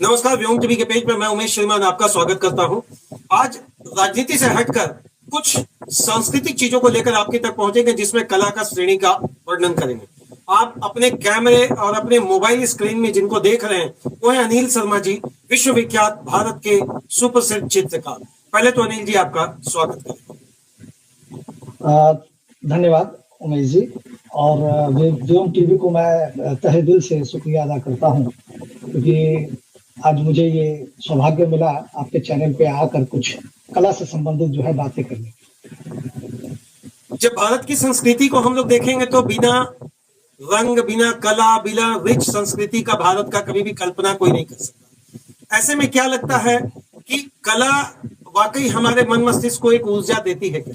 नमस्कार, व्योम टीवी के पेज पर मैं उमेश श्रीमान आपका स्वागत करता हूं। आज राजनीति से हटकर कुछ सांस्कृतिक चीजों को लेकर आपके तक पहुंचेंगे, जिसमें कला का श्रेणी का वर्णन करेंगे। आप अपने कैमरे और अपने मोबाइल स्क्रीन में जिनको देख रहे हैं वो है अनिल शर्मा जी, विश्वविख्यात भारत के सुप्रसिद्ध चित्रकार। पहले तो अनिल जी आपका स्वागत करें। धन्यवाद उमेश जी, और व्योम टीवी को मैं तहे दिल से शुक्रिया अदा करता हूं, क्योंकि आज मुझे ये सौभाग्य मिला आपके चैनल पे आकर कुछ कला से संबंधित जो है बातें करने। जब भारत की संस्कृति को हम लोग देखेंगे तो बिना रंग, बिना कला, बिना रिच संस्कृति का भारत का कभी भी कल्पना कोई नहीं कर सकता। ऐसे में क्या लगता है कि कला वाकई हमारे मन मस्तिष्क को एक ऊर्जा देती है क्या?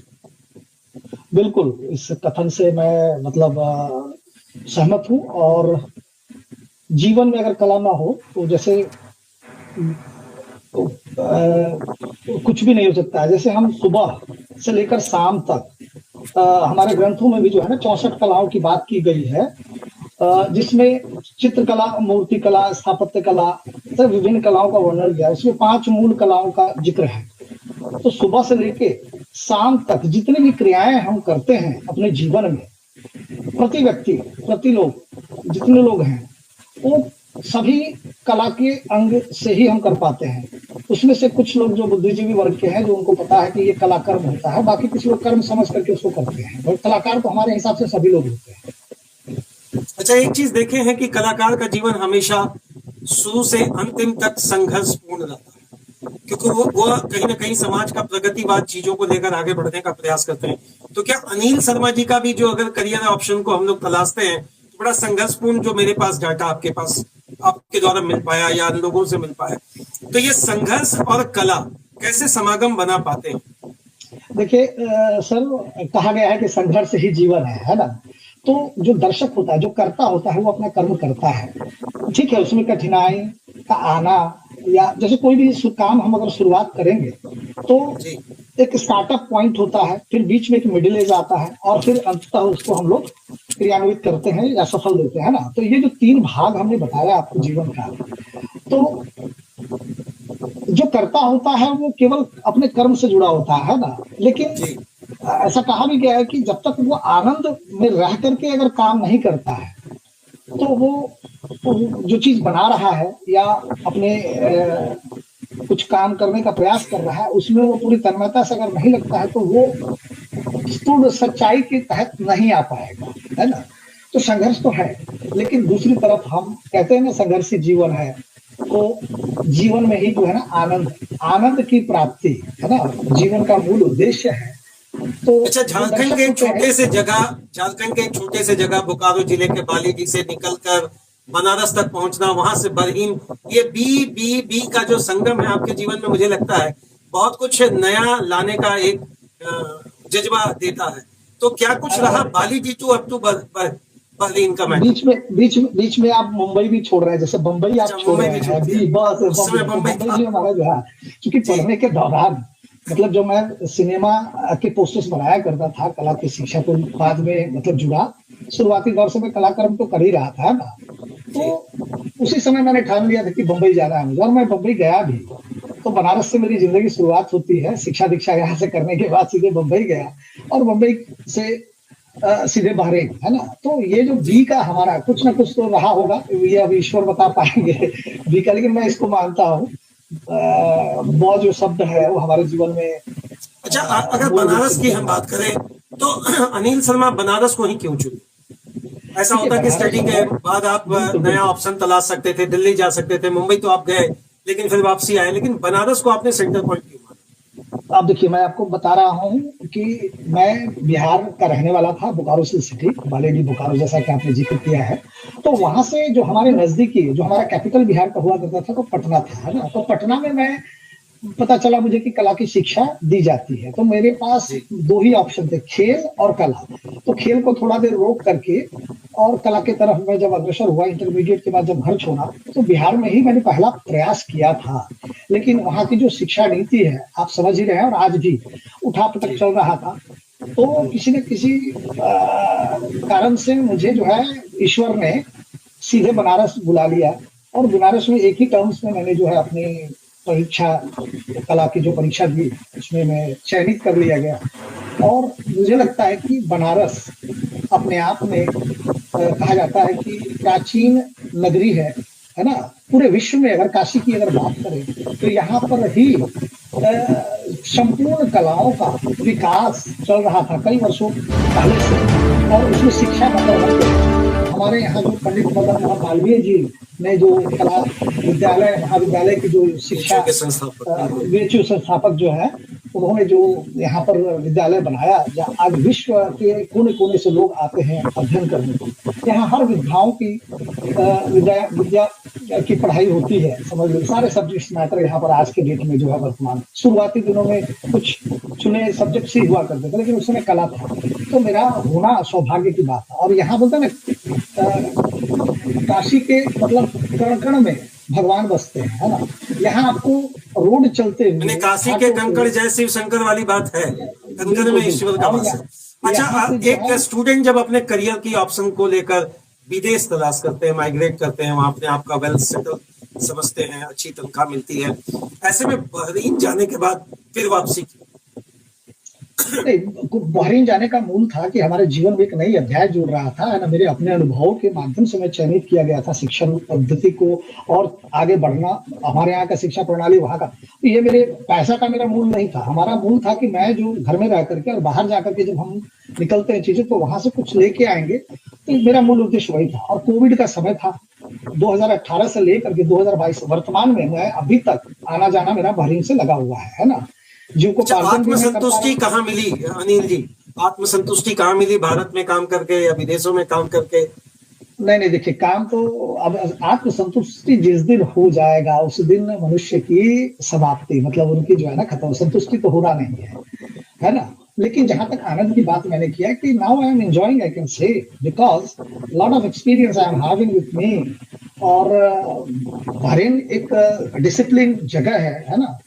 बिल्कुल, इस कथन से मैं सहमत हूँ। और जीवन में अगर कला ना हो तो जैसे कुछ भी नहीं हो सकता है। जैसे हम सुबह से लेकर शाम तक हमारे ग्रंथों में भी जो है ना 64 कलाओं की बात की गई है, जिसमें चित्रकला, मूर्ति कला, स्थापत्य कला, विभिन्न कलाओं का वर्णन किया है। उसमें 5 मूल कलाओं का जिक्र है। तो सुबह से लेके शाम तक जितनी भी क्रियाएं हम करते हैं अपने जीवन में, प्रति व्यक्ति, प्रति लोग, जितने लोग हैं वो सभी कला के अंग से ही हम कर पाते हैं। उसमें से कुछ लोग जो बुद्धिजीवी वर्ग के हैं, जो उनको पता है कि ये कला कर्म होता है, बाकी कुछ लोग कर्म समझ करके उसको करते हैं। और कलाकार तो हमारे हिसाब से सभी लोग होते हैं। अच्छा, एक चीज देखे हैं कि कलाकार का जीवन हमेशा शुरू से अंतिम तक संघर्षपूर्ण रहता है, क्योंकि वो कहीं ना कहीं समाज का प्रगतिवाद चीजों को लेकर आगे बढ़ने का प्रयास करते हैं। तो क्या अनिल शर्मा जी का भी जो अगर करियर ऑप्शन को हम लोग तलाशते हैं तो बड़ा संघर्षपूर्ण, जो मेरे पास डाटा आपके पास आपके द्वारा मिल पाया या लोगों से मिल पाया, तो ये संघर्ष और कला कैसे समागम बना पाते हैं? देखिए सर, कहा गया है कि संघर्ष ही जीवन है ना। तो जो दर्शक होता है, जो करता होता है, वो अपना कर्म करता है, ठीक है। उसमें कठिनाई का आना, या जैसे कोई भी काम हम अगर शुरुआत करेंगे तो एक स्टार्टअप पॉइंट होता है, फिर बीच में एक मिडिल एज आता है, और फिर अंततः उसको हम लोग क्रियान्वित करते हैं या सफल देते हैं ना। तो ये जो 3 भाग हमने बताया आपको जीवन का, तो जो करता होता है वो केवल अपने कर्म से जुड़ा होता है ना। लेकिन ऐसा कहा भी गया है कि जब तक वो आनंद में रह करके अगर काम नहीं करता है तो वो जो चीज बना रहा है या अपने कुछ काम करने का प्रयास कर रहा है, उसमें वो पूरी तन्मयता से अगर नहीं लगता है तो वो स्थूल सच्चाई के तहत नहीं आ पाएगा, है ना। तो संघर्ष तो है, लेकिन दूसरी तरफ हम कहते हैं ना संघर्षी जीवन है, तो जीवन में ही जो है ना आनंद की प्राप्ति, है ना, जीवन का मूल उद्देश्य है। तो अच्छा, झारखंड के एक छोटे से जगह बोकारो जिले के बालीडी से निकलकर बनारस तक पहुंचना, वहां से बरहीन, ये बी का जो संगम है आपके जीवन में, मुझे लगता है बहुत कुछ नया लाने का एक जज्बा देता है। तो क्या कुछ रहा बालीडी टू अप टू बरहीन का? मैं बीच में आप मुंबई भी छोड़ रहे हैं, जैसे बम्बई आप छोड़ रहे हैं, बस हमारा जो है, क्योंकि पढ़ने के दौरान मतलब जो मैं सिनेमा के पोस्टर्स बनाया करता था, कला की शिक्षा को बाद में मतलब जुड़ा, शुरुआती दौर से मैं कलाकर्म तो कर ही रहा था ना। तो उसी समय मैंने ठान लिया था कि बम्बई जाना है मुझे, और मैं बम्बई गया भी। तो बनारस से मेरी जिंदगी शुरुआत होती है, शिक्षा दीक्षा यहाँ से करने के बाद सीधे बम्बई गया, और बम्बई से सीधे बहरीन, है ना। तो ये जो बी का हमारा कुछ ना कुछ तो रहा होगा, ये अब ईश्वर बता पाएंगे बी का, लेकिन मैं इसको मानता हूँ बहुत जो शब्द है वो हमारे जीवन में। अच्छा, अगर बनारस की हम बात करें तो अनिल शर्मा बनारस को ही क्यों चुने? ऐसा होता है कि स्टडी के बाद आप नया ऑप्शन तलाश सकते थे, दिल्ली जा सकते थे, मुंबई तो आप गए लेकिन फिर वापसी आए, लेकिन बनारस को आपने सेंटर पॉइंट क्यों माना? अब देखिए, मैं आपको बता रहा हूँ कि मैं बिहार का रहने वाला था, बोकारो सिटी, बालीडी बोकारो, जैसा कि आपने जिक्र किया है। तो वहां से जो हमारे नजदीकी, जो हमारा कैपिटल बिहार का हुआ करता था, तो पटना था, है ना। तो पटना में मैं पता चला मुझे कि कला की शिक्षा दी जाती है। तो मेरे पास 2 ही ऑप्शन थे, खेल और कला। तो खेल को थोड़ा देर रोक करके और कला की तरफ मैं जब अग्रसर हुआ, इंटरमीडिएट के बाद जब घर छोड़ा, तो बिहार में ही मैंने पहला प्रयास किया था। लेकिन वहाँ की जो शिक्षा नीति है, आप समझ ही रहे हैं, और आज भी उठापटक चल रहा था। तो किसी न किसी कारण से मुझे जो है ईश्वर ने सीधे बनारस बुला लिया, और बनारस में एक ही टर्म्स में मैंने जो है अपनी परीक्षा, कला की जो परीक्षा दी, उसमें मैं चयनित कर लिया गया। और मुझे लगता है कि बनारस अपने आप में कहा जाता है कि प्राचीन नगरी है ना? पूरे विश्व में अगर काशी की अगर बात करें तो यहाँ पर ही संपूर्ण कलाओं का विकास चल रहा था कई वर्षों पहले से। और उसमें शिक्षा मतलब हमारे यहाँ जो पंडित मदन मोहन मालवीय जी ने जो कला विद्यालय महाविद्यालय की जो शिक्षा वेचू संस्थापक जो है, उन्होंने जो यहाँ पर विद्यालय बनाया, जहाँ आज विश्व के कोने कोने से लोग आते हैं अध्ययन करने को। यहाँ हर विद्याओं की विद्या की पढ़ाई होती है, समझ लो सारे सब्जेक्ट्स मैटर यहाँ पर आज के डेट में जो है वर्तमान। शुरुआती दिनों में कुछ चुने सब्जेक्ट ही हुआ करते थे, लेकिन उस समय कला था, तो मेरा होना सौभाग्य की बात था। और यहाँ बोलते ना काशी के मतलब कण कण में भगवान बसते हैं, है ना? यहाँ आपको रोड चलते हुए काशी के कंकड़ जय शिव शंकर वाली बात है, कंकड़ में ईश्वर का वास है। अच्छा, एक स्टूडेंट जब अपने करियर की ऑप्शन को लेकर विदेश तलाश करते हैं, माइग्रेट करते हैं, वहां अपने आप का वेल सेटल समझते हैं, अच्छी तनख्वाह मिलती है, ऐसे में बहरीन जाने के बाद फिर वापसी की? बहरीन जाने का मूल था कि हमारे जीवन में एक नई अध्याय जुड़ रहा था, है ना? मेरे अपने अनुभवों के माध्यम से मैं चयनित किया गया था शिक्षण पद्धति को और आगे बढ़ना, हमारे यहाँ का शिक्षा प्रणाली वहाँ का। तो ये मेरे पैसा का मेरा मूल नहीं था। हमारा मूल था कि मैं जो घर में रह करके और बाहर जाकर के जब हम निकलते हैं चीजें तो वहां से कुछ लेके आएंगे, तो मेरा मूल उद्देश्य वही था। और कोविड का समय था 2018 से लेकर के 2022 वर्तमान में मैं अभी तक आना जाना मेरा बहरीन से लगा हुआ है ना? जिनको आत्मसंतुष्टि कहाँ मिली अनिल जी? आत्मसंतुष्टि कहाँ मिली, भारत में काम करके या विदेशों में काम करके? नहीं, देखिए, काम तो अब आत्मसंतुष्टि जिस दिन हो जाएगा उस दिन मनुष्य की समाप्ति, मतलब उनकी जो है ना खत्म, संतुष्टि तो होना नहीं है ना? लेकिन जहां तक आनंद की बात मैंने किया कि now I am enjoying, I can say, because lot of experience I am having with me. और बहरीन एक डिसिप्लिन जगह है ना?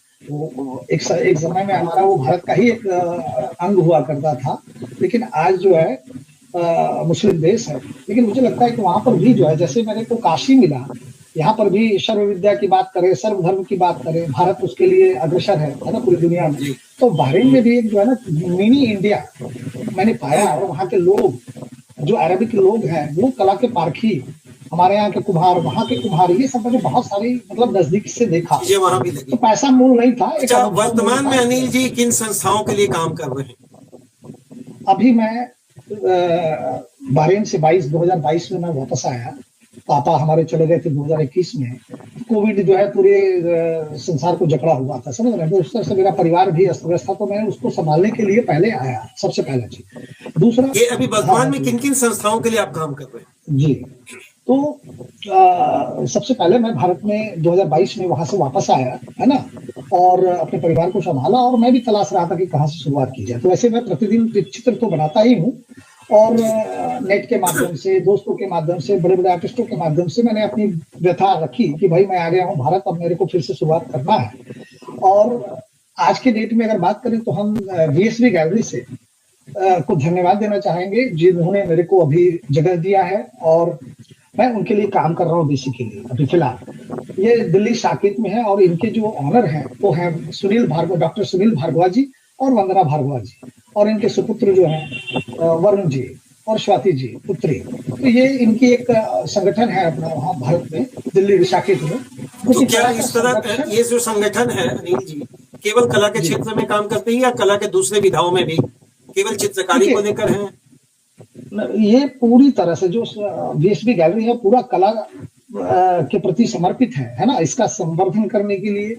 एक समय में हमारा वो भारत का ही एक अंग हुआ करता था, लेकिन आज जो है मुस्लिम देश है। लेकिन मुझे लगता है कि वहां पर भी जो है, जैसे मेरे को काशी मिला, यहाँ पर भी सर्व विद्या की बात करें, सर्वधर्म की बात करें, भारत उसके लिए अग्रसर है ना पूरी दुनिया में। तो बहरीन में भी एक जो है ना मिनी इंडिया मैंने पाया। और वहाँ के लोग जो अरबिक लोग हैं वो कला के पारखी, हमारे यहाँ के कुम्हार, वहाँ के कुम्हार, ये सब मैंने बहुत सारी मतलब नजदीक से देखा। ये वहां भी लगी। तो पैसा मूल नहीं था। अच्छा, वर्तमान में अनिल जी किन संस्थाओं के लिए काम कर रहे हैं? अभी मैं बहरीन से 2022 में मैं वापस आया। पापा हमारे चले गए थे 2021 में। कोविड जो है पूरे संसार को जकड़ा हुआ था, समझ रहे हैं? तो उस तरह से मेरा परिवार भी अस्त व्यस्त था, तो मैं उसको संभालने के लिए पहले आया, सबसे पहला चीज। दूसरा, ये अभी वर्तमान में किन किन संस्थाओं के लिए आप काम कर रहे हैं? जी, तो सबसे पहले मैं भारत में 2022 में वहां से वापस आया, है ना? और अपने परिवार को संभाला, और मैं भी तलाश रहा था कि कहाँ से शुरुआत की जाए। तो वैसे मैं प्रतिदिन चित्र तो बनाता ही हूँ, और नेट के माध्यम से, दोस्तों के माध्यम से, बड़े बड़े आर्टिस्टों के माध्यम से मैंने अपनी व्यथा रखी कि भाई मैं आ गया हूँ भारत, अब मेरे को फिर से शुरुआत करना है। और आज के डेट में अगर बात करें तो हम VSV गैलरी से को धन्यवाद देना चाहेंगे, जिन्होंने मेरे को अभी जगह दिया है, और मैं उनके लिए काम कर रहा हूँ बेसिकली अभी फिलहाल। ये दिल्ली साकेत में है, और इनके जो ऑनर हैं वो हैं डॉक्टर सुनील भार्गवा जी और वंदना भार्गवा जी, और इनके सुपुत्र जो हैं वरुण जी और स्वाति जी पुत्री। तो ये इनकी एक संगठन है अपना वहाँ भारत में, दिल्ली साकेत में। तो क्या इस तरह ये जो संगठन है अनिल जी केवल कला के क्षेत्र में काम करते हैं या कला के दूसरे विधाओं में भी, केवल चित्रकारी को लेकर है? ये पूरी तरह से जो VSV गैलरी है पूरा कला के प्रति समर्पित है ना? इसका संवर्धन करने के लिए,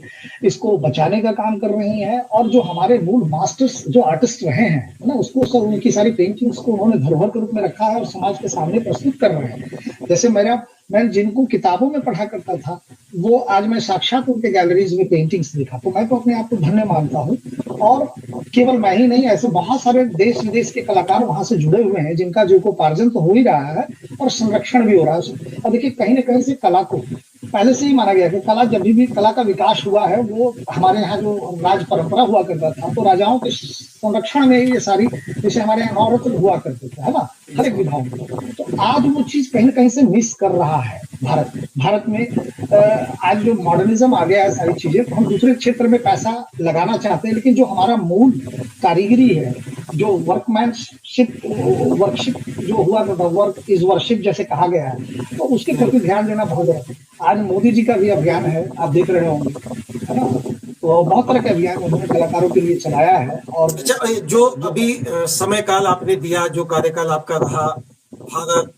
इसको बचाने का काम कर रही हैं। और जो हमारे मूल मास्टर्स जो आर्टिस्ट रहे हैं ना, उसको सब, उनकी सारी पेंटिंग्स को उन्होंने धरोहर के रूप में रखा है और समाज के सामने प्रस्तुत कर रहे हैं। जैसे मैं जिनको किताबों में पढ़ा करता था, वो आज मैं साक्षात उनके गैलरीज में पेंटिंग्स देखा, तो मैं तो अपने आप को धन्य मानता हूँ। और केवल मैं ही नहीं, ऐसे बहुत सारे देश विदेश के कलाकार वहां से जुड़े हुए हैं, जिनका जीविकोपार्जन तो हो ही रहा है और संरक्षण भी हो रहा है। और देखिए, कहीं ना कहीं से कला को पहले से ही माना गया कि कला, जब भी कला का विकास हुआ है, वो हमारे यहाँ जो राज परंपरा हुआ करता था, तो राजाओं के संरक्षण में ये सारी, जैसे हमारे यहाँ नवरत्न हुआ करते थे, है ना, हर एक विधाओं में। तो आज वो चीज कहीं ना कहीं से मिस कर रहा है। भारत भारत में आज जो मॉडर्निज्म आ गया है सारी चीजें, तो हम दूसरे क्षेत्र में पैसा लगाना चाहते हैं, लेकिन जो हमारा मूल कारीगरी है, जो वर्कमैनशिप वर्कशिप जो हुआ, वर्क इज वर्शिप जैसे कहा गया है, तो उसके प्रति ध्यान देना बहुत जरूरी है। आज मोदी जी का भी अभियान है, आप देख रहे होंगे, है ना? तो बहुत तरह के अभियान उन्होंने कलाकारों के लिए चलाया है। और अच्छा, जो अभी समय काल आपने दिया, जो कार्यकाल आपका रहा, भारत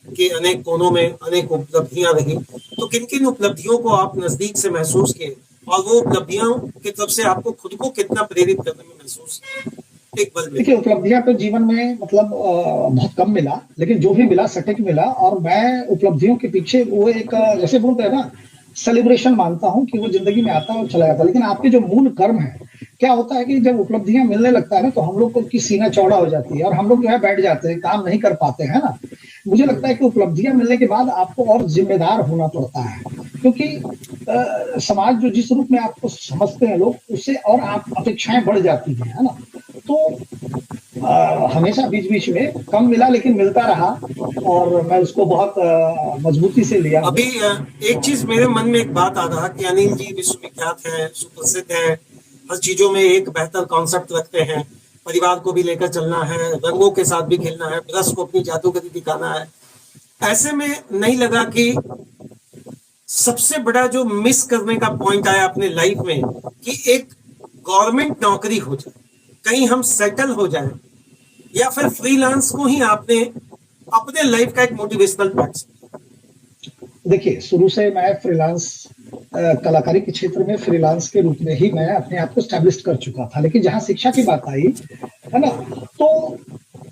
के अनेक कोनों में अनेक उपलब्धियां रही, तो किन किन उपलब्धियों को आप नजदीक से महसूस किए, और वो उपलब्धियों की तरफ से आपको खुद को कितना प्रेरित करने में महसूस एक पल में? देखिए, उपलब्धियां तो जीवन में मतलब बहुत कम मिला, लेकिन जो भी मिला सटीक मिला। और मैं उपलब्धियों के पीछे वो एक जैसे बोलते हैं ना, सेलिब्रेशन मानता हूँ कि वो जिंदगी में आता है और चला जाता है। लेकिन आपके जो मूल कर्म है, क्या होता है कि जब उपलब्धियां मिलने लगता है ना, तो हम लोग को की सीना चौड़ा हो जाती है और हम लोग जो है बैठ जाते हैं, काम नहीं कर पाते हैं ना। मुझे लगता है कि उपलब्धियां मिलने के बाद आपको और जिम्मेदार होना पड़ता है, क्योंकि समाज जो जिस रूप में आपको समझते हैं लोग, उससे और आप अपेक्षाएं बढ़ जाती हैं, है ना? तो हमेशा बीच बीच में कम मिला, लेकिन मिलता रहा, और मैं उसको बहुत मजबूती से लिया। अभी एक चीज मेरे मन में एक बात आ रहा कि अनिल जी विश्वविख्यात हैं, सुप्रसिद्ध हैं, हर चीजों में एक बेहतर कॉन्सेप्ट रखते हैं, परिवार को भी लेकर चलना है, रंगों के साथ भी खेलना है, ब्रश को अपनी जादूगरी दिखाना है। ऐसे में नहीं लगा कि सबसे बड़ा जो मिस करने का पॉइंट आया अपने लाइफ में, कि एक गवर्नमेंट नौकरी हो जाए, कहीं हम सेटल हो जाए, या फिर फ्रीलांस को ही आपने अपने लाइफ का एक मोटिवेशनल पार्ट? देखिए, शुरू से मैं फ्रीलांस कलाकारी के क्षेत्र में फ्रीलांस के रूप में ही मैं अपने आप को स्टैब्लिश कर चुका था। लेकिन जहाँ शिक्षा की बात आई, है ना, तो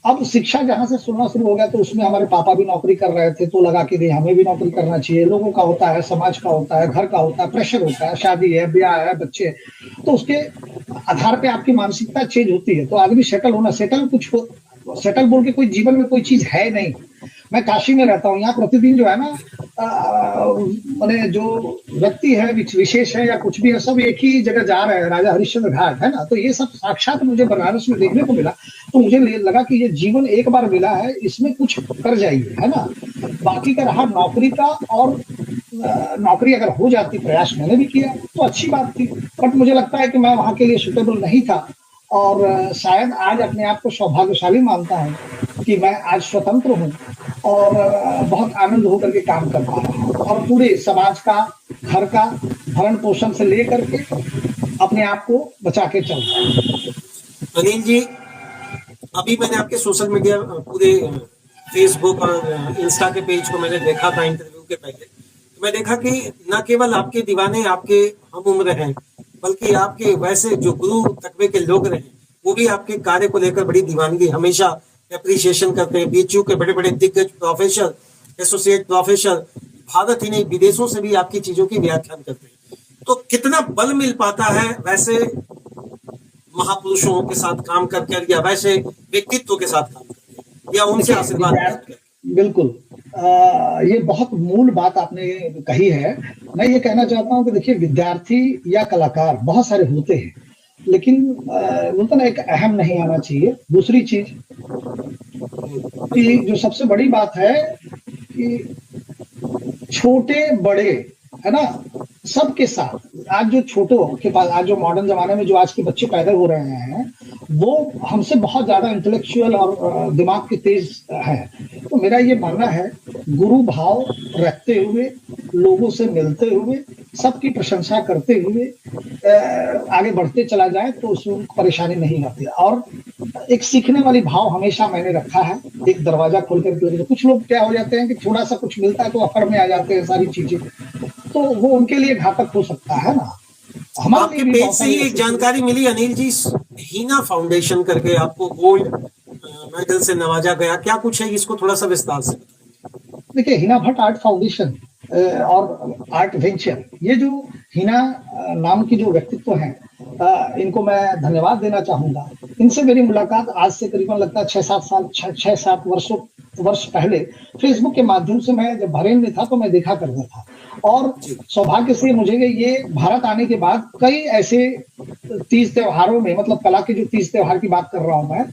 अब शिक्षा जहाँ से सुनना शुरू हो गया, तो उसमें हमारे पापा भी नौकरी कर रहे थे, तो लगा कि नहीं, हमें भी नौकरी करना चाहिए। लोगों का होता है, समाज का होता है, घर का होता है, प्रेशर होता है, शादी है, ब्याह है, बच्चे हैं, तो उसके आधार पे आपकी मानसिकता चेंज होती है। तो आदमी सेटल होना, सेटल बोल के कोई जीवन में कोई चीज है नहीं। मैं काशी में रहता हूँ, यहाँ प्रतिदिन जो है ना, मैंने जो व्यक्ति है विशेष है या कुछ भी है, सब एक ही जगह जा रहे हैं, राजा हरिश्चंद्र घाट, है ना। तो ये सब साक्षात मुझे बनारस में देखने को मिला। तो मुझे लगा कि ये जीवन एक बार मिला है, इसमें कुछ कर जाइए, है ना। बाकी का रहा नौकरी का, और नौकरी अगर हो जाती, प्रयास मैंने भी किया तो अच्छी बात थी, बट मुझे लगता है कि मैं वहां के लिए सुटेबल नहीं था। और शायद आज अपने आप को सौभाग्यशाली मानता हूँ कि मैं आज स्वतंत्र हूँ और बहुत आनंद होकर के काम कर पा रहा हूँ, और पूरे समाज का, घर का भरण पोषण से लेकर के अपने आप को बचा के चल रहा हूँ। अनिल जी, अभी मैंने आपके सोशल मीडिया पूरे फेसबुक और इंस्टा के पेज को मैंने देखा था इंटरव्यू के पहले, तो मैं देखा कि न केवल आपके दीवाने आपके हम उम्र हैं, बल्कि आपके वैसे जो गुरु तकबे के लोग रहे, वो भी आपके कार्य को लेकर बड़ी दीवानगी, हमेशा अप्रिसिएशन करते हैं। बीएचयू के बड़े बड़े दिग्गज प्रोफेसर, एसोसिएट प्रोफेसर, भारत ही नहीं विदेशों से भी आपकी चीजों की व्याख्यान करते हैं। तो कितना बल मिल पाता है वैसे महापुरुषों के साथ काम करके, या वैसे व्यक्तित्व के साथ काम करके, या उनसे आशीर्वाद प्राप्त करके? बिल्कुल, ये बहुत मूल बात आपने कही है। मैं ये कहना चाहता हूँ कि देखिए, विद्यार्थी या कलाकार बहुत सारे होते हैं, लेकिन बोलते ना, एक अहम नहीं आना चाहिए। दूसरी चीज कि जो सबसे बड़ी बात है कि छोटे बड़े, है ना, सबके साथ। आज जो छोटों के पास, आज जो मॉडर्न जमाने में जो आज के बच्चे पैदा हो रहे हैं, वो हमसे बहुत ज्यादा इंटेलेक्चुअल और दिमाग के तेज है। तो मेरा ये मानना है, गुरु भाव रखते हुए, लोगों से मिलते हुए, सबकी प्रशंसा करते हुए आगे बढ़ते चला जाए, तो उसमें परेशानी नहीं आती। और एक सीखने वाली भाव हमेशा मैंने रखा है, एक दरवाजा खोल कर। कुछ लोग क्या हो जाते हैं कि थोड़ा सा कुछ मिलता है तो अकड़ में आ जाते हैं सारी चीजें, तो वो उनके लिए घातक हो सकता है ना। आपके पेज से ही एक जानकारी मिली अनिल जी, हीना फाउंडेशन करके आपको गोल्ड मेडल से नवाजा गया, क्या कुछ है, इसको थोड़ा सा विस्तार से बताइए। देखिए, हिना भट्ट आर्ट फाउंडेशन और आर्ट वेंचर, ये जो हिना नाम की जो व्यक्तित्व हैं, इनको मैं धन्यवाद देना चाहूंगा। इनसे मेरी मुलाकात आज से करीबन लगता है 6-7 वर्ष पहले फेसबुक के माध्यम से। मैं जब बहरीन में था तो मैं देखा करता था, और सौभाग्य से मुझे ये भारत आने के बाद कई ऐसे तीज त्योहारों में, मतलब कला के जो तीज त्योहार की बात कर रहा हूं मैं,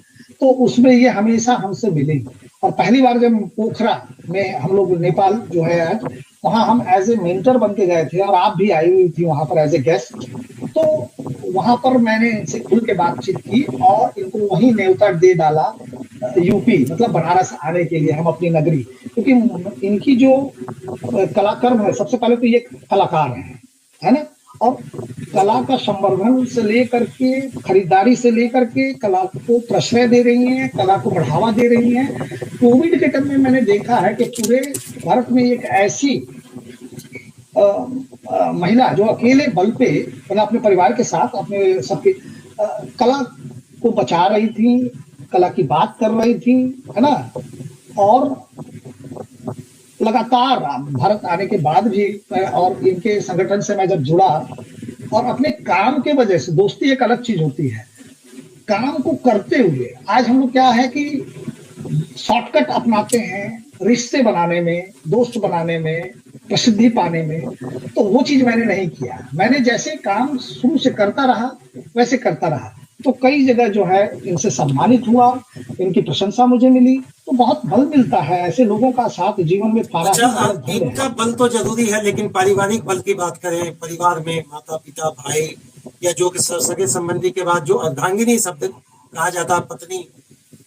तो उसमें ये हमेशा हमसे मिले। और पहली बार जब पोखरा में हम लोग, नेपाल जो है आज, वहाँ हम एज ए मेंटर बन के गए थे और आप भी आई हुई थी वहाँ पर एज ए गेस्ट। तो वहाँ पर मैंने इनसे खुल के बातचीत की और इनको वहीं न्योता दे डाला यूपी मतलब बनारस आने के लिए, हम अपनी नगरी, क्योंकि इनकी जो कलाकर्म है, सबसे पहले तो ये कलाकार हैं, है ना, और कला का संवर्धन से लेकर के, खरीदारी से लेकर के कला को प्रश्रय दे रही हैं, कला को बढ़ावा दे रही हैं। कोविड के टाइम में मैंने देखा है कि पूरे भारत में एक ऐसी महिला जो अकेले बल पे मतलब अपने परिवार के साथ अपने सबके कला को बचा रही थी, कला की बात कर रही थी, है ना, और लगातार भारत आने के बाद भी और इनके संगठन से मैं जब जुड़ा और अपने काम के वजह से, दोस्ती एक अलग चीज होती है, काम को करते हुए आज हम लोग क्या है कि शॉर्टकट अपनाते हैं रिश्ते बनाने में, दोस्त बनाने में, प्रसिद्धि पाने में। तो वो चीज मैंने नहीं किया। मैंने जैसे काम शुरू से करता रहा वैसे करता रहा। तो कई जगह जो है इनसे सम्मानित हुआ, इनकी प्रशंसा मुझे मिली। तो बहुत बल मिलता है ऐसे लोगों का साथ जीवन में पाना। अच्छा, इनका बल तो जरूरी है, लेकिन पारिवारिक बल की बात करें, परिवार में माता पिता भाई या जो कि सगे संबंधी के बाद जो अर्धांगिनी शब्द कहा जाता पत्नी,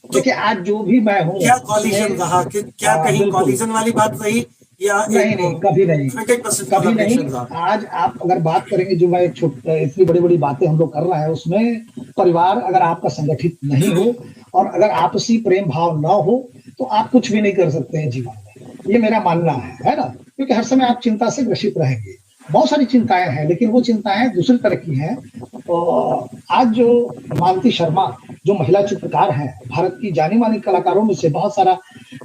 तो देखिए आज जो भी मैं हूँ, क्या कॉलिजन रहा कि क्या कहीं कॉलिजन वाली बात रही या नहीं, कभी नहीं, 100% कभी नहीं। रहा? आज आप अगर बात करेंगे जो मैं इतनी बड़ी बड़ी बातें हम लोग कर रहे हैं, उसमें परिवार अगर आपका संगठित नहीं हो और अगर आपसी प्रेम भाव ना हो तो आप कुछ भी नहीं कर सकते हैं जीवन में। ये मेरा मानना है ना, क्योंकि हर समय आप चिंता से ग्रसित रहेंगे। बहुत सारी चिंताएं हैं, लेकिन वो चिंताएं दूसरी तरह की हैं। आज जो मालती शर्मा जो महिला चित्रकार हैं, भारत की जानी मानी कलाकारों में से बहुत सारा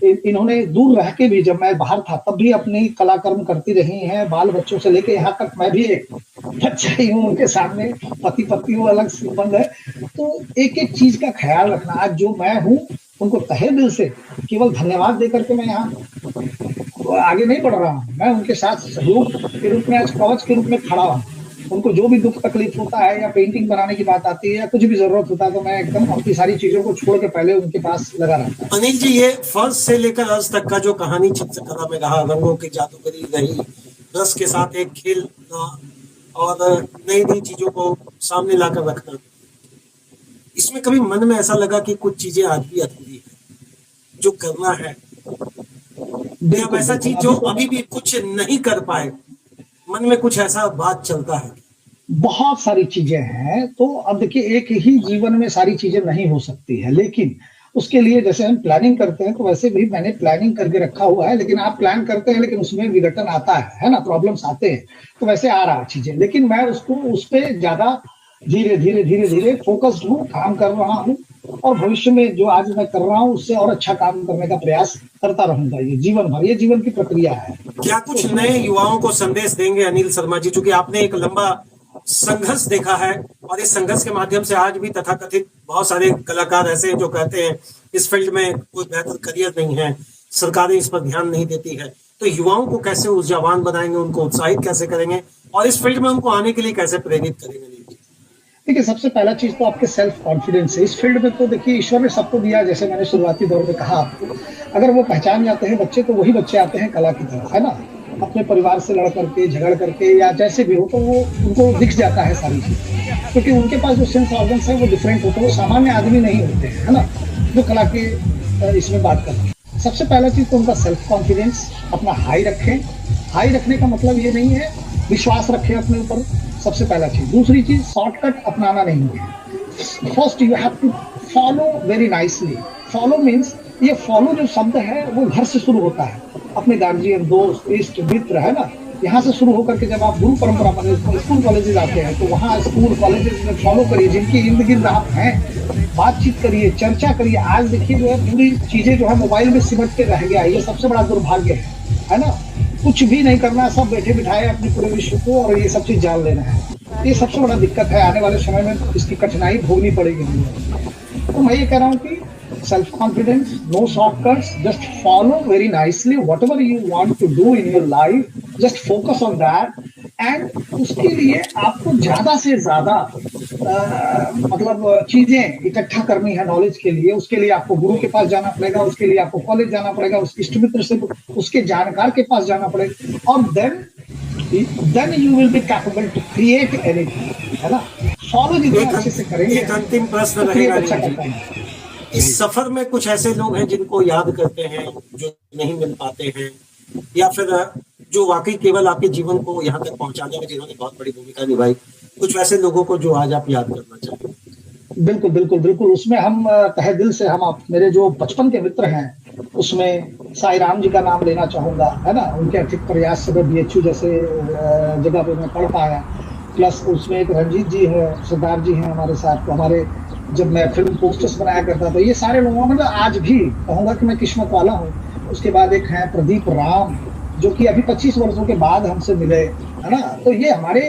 इन्होंने दूर रह के भी, जब मैं बाहर था तब भी अपनी कलाकर्म करती रही हैं। बाल बच्चों से लेके यहाँ तक मैं भी एक बच्चा ही हूँ उनके सामने, पति पत्नी वो अलग संबंध है। तो एक एक चीज का ख्याल रखना। आज जो मैं हूँ उनको तहे दिल से केवल धन्यवाद देकर के मैं यहाँ आगे नहीं बढ़ रहा हूँ। मैं उनके साथ सहयोग के रूप में, आज कवच के रूप में खड़ा हूँ। उनको जो भी दुख तकलीफ होता है या पेंटिंग बनाने की बात आती है या कुछ भी जरूरत होता है तो मैं एकदम अपनी सारी चीजों को छोड़ के पहले उनके पास लगा रहता हूँ। अनिल जी, ये फर्स्ट से लेकर आज तक का जो कहानी चित्रकला में रहा, रंगों की जादूगरी रही, रस के साथ एक खेल और नई नई चीजों को सामने लाकर रखना, इसमें कभी मन में ऐसा लगा कि कुछ चीजें आज भी अधूरी है जो करना है, या वैसा चीज जो अभी भी कुछ नहीं कर पाए, मन में कुछ ऐसा बात चलता है? बहुत सारी चीजें हैं। तो अब देखिए, एक ही जीवन में सारी चीजें नहीं हो सकती है, लेकिन उसके लिए जैसे हम प्लानिंग करते हैं तो वैसे भी मैंने प्लानिंग करके रखा हुआ है। लेकिन आप प्लान करते हैं लेकिन उसमें विघटन आता है ना, प्रॉब्लम्स आते हैं। तो वैसे आ रहा चीजें, लेकिन मैं उसको उस पर ज्यादा धीरे धीरे धीरे धीरे फोकस्ड हूँ, काम कर रहा हूँ और भविष्य में जो आज मैं कर रहा हूँ उससे और अच्छा काम करने का प्रयास करता रहूंगा। ये जीवन भर, ये जीवन की प्रक्रिया है। क्या कुछ नए युवाओं को संदेश देंगे अनिल शर्मा जी, चूंकि आपने एक लंबा संघर्ष देखा है और इस संघर्ष के माध्यम से आज भी तथाकथित बहुत सारे कलाकार ऐसे हैं जो कहते हैं इस फील्ड में कोई बेहतर करियर नहीं है, सरकारें इस पर ध्यान नहीं देती है, तो युवाओं को कैसे ऊर्जावान बनाएंगे, उनको उत्साहित कैसे करेंगे और इस फील्ड में उनको आने के लिए कैसे प्रेरित करेंगे? देखिए, सबसे पहला चीज तो आपके सेल्फ कॉन्फिडेंस है। इस फील्ड में तो देखिए ईश्वर ने सबको दिया, जैसे मैंने शुरुआती दौर में कहा आपको, अगर वो पहचान जाते हैं बच्चे तो वही बच्चे आते हैं कला की तरफ, है ना। अपने परिवार से लड़ करके, झगड़ करके या जैसे भी हो, तो वो उनको दिख जाता है सारी चीज, क्योंकि उनके पास जो सेंस ऑर्गन्स है वो डिफरेंट होते हैं, वो सामान्य आदमी नहीं होते हैं, है ना, जो कला के इसमें बात करते हैं। सबसे पहला चीज तो उनका सेल्फ कॉन्फिडेंस अपना हाई रखें। हाई रखने का मतलब ये नहीं है, विश्वास रखें अपने ऊपर, सबसे पहला चीज। दूसरी चीज, शॉर्टकट अपनाना नहीं है। First you have to follow very nicely. Follow means, ये फॉलो जो शब्द है वो घर से शुरू होता है, अपने गार्जियन, दोस्त, इष्ट मित्र, है ना, यहाँ से शुरू होकर के जब आप गुरु परंपरा पर स्कूल कॉलेजेस आते हैं तो वहाँ स्कूल कॉलेजेस में फॉलो करिए, जिनके इर्द गिर्द आप हैं, बातचीत करिए, चर्चा करिए। आज देखिए जो है पूरी चीजें जो है मोबाइल में सिमट के रह गया है, ये सबसे बड़ा दुर्भाग्य है ना। कुछ भी नहीं करना, सब बैठे बिठाए अपने पूरे विश्व को और ये सब चीज जान लेना है। ये सबसे बड़ा दिक्कत है, आने वाले समय में इसकी कठिनाई भोगनी पड़ेगी। तो मैं ये कह रहा हूँ कि self confidence, no shortcuts, just follow very nicely whatever you want to do in your life, just focus on that. And उसके लिए आपको ज्यादा से ज्यादा मतलब चीजें इकट्ठा करनी है नॉलेज के लिए, उसके लिए आपको गुरु के पास जाना पड़ेगा, उसके लिए आपको कॉलेज जाना पड़ेगा, उस इष्ट मित्र से उसके जानकार के पास जाना पड़ेगा, और then you will be capable to create anything, है ना। फॉलो जितना अच्छे से करेंगे एक अंतिम प्रश्न तो क्रिएट रहेगा अच्छा नीम करता जी, है। इस सफर में कुछ ऐसे लोग हैं जिनको याद करते हैं जो नहीं मिल पाते हैं, या फिर जो वाकई केवल आपके जीवन को यहाँ तक पहुंचाने में जिन्होंने बहुत बड़ी भूमिका निभाई, कुछ वैसे लोगों को जो आज आप याद करना चाहेंगे? बिल्कुल, बिल्कुल, बिल्कुल। उसमें हम तहे दिल से हम आप मेरे जो बचपन के मित्र हैं, उसमें साईं राम जी का नाम लेना चाहूँगा, है ना? उनके अथक प्रयास से मैं बीएचयू जैसे जगह पे मैं पढ़ पाया। प्लस उसमें एक रंजीत जी हैं, सरदार जी हैं हमारे साथ, तो हमारे जब मैं फ़िल्म पोस्टर्स बनाया करता था, ये सारे लोगों में मतलब आज भी कहूँगा कि मैं किस्मत वाला हूँ। उसके बाद एक हैं प्रदीप राम, जो कि अभी 25 वर्षों के बाद हमसे मिले, है ना? तो ये हमारे,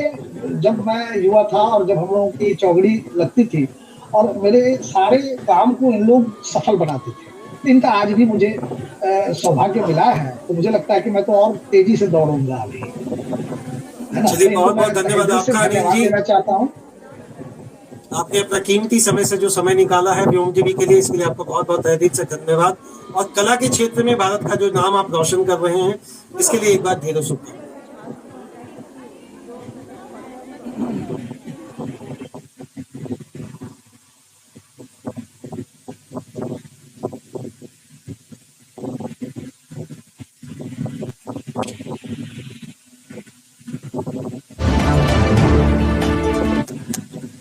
जब मैं युवा था और जब हम लोगों की चौगड़ी लगती थी और मेरे सारे काम को इन लोग सफल बनाते थे। तो इनका आज भी मुझे सौभाग्य मिला है, तो मुझे लगता है कि मैं तो और तेज़ी से दौड़ूँगा अभी, है ना? चलिए, तो इनको बहुत मैं बहुत तहे धन्यवाद दिल से आपका अनिल धन्यवाद जी। देना चाहता हूँ। आपने अपना कीमती समय से जो समय निकाला है व्योम टीवी के लिए, इसके लिए आपको बहुत बहुत तहे दिल से धन्यवाद। और कला के क्षेत्र में भारत का जो नाम आप रोशन कर रहे हैं, इसके लिए एक बार ढेरों शुभकामनाएं।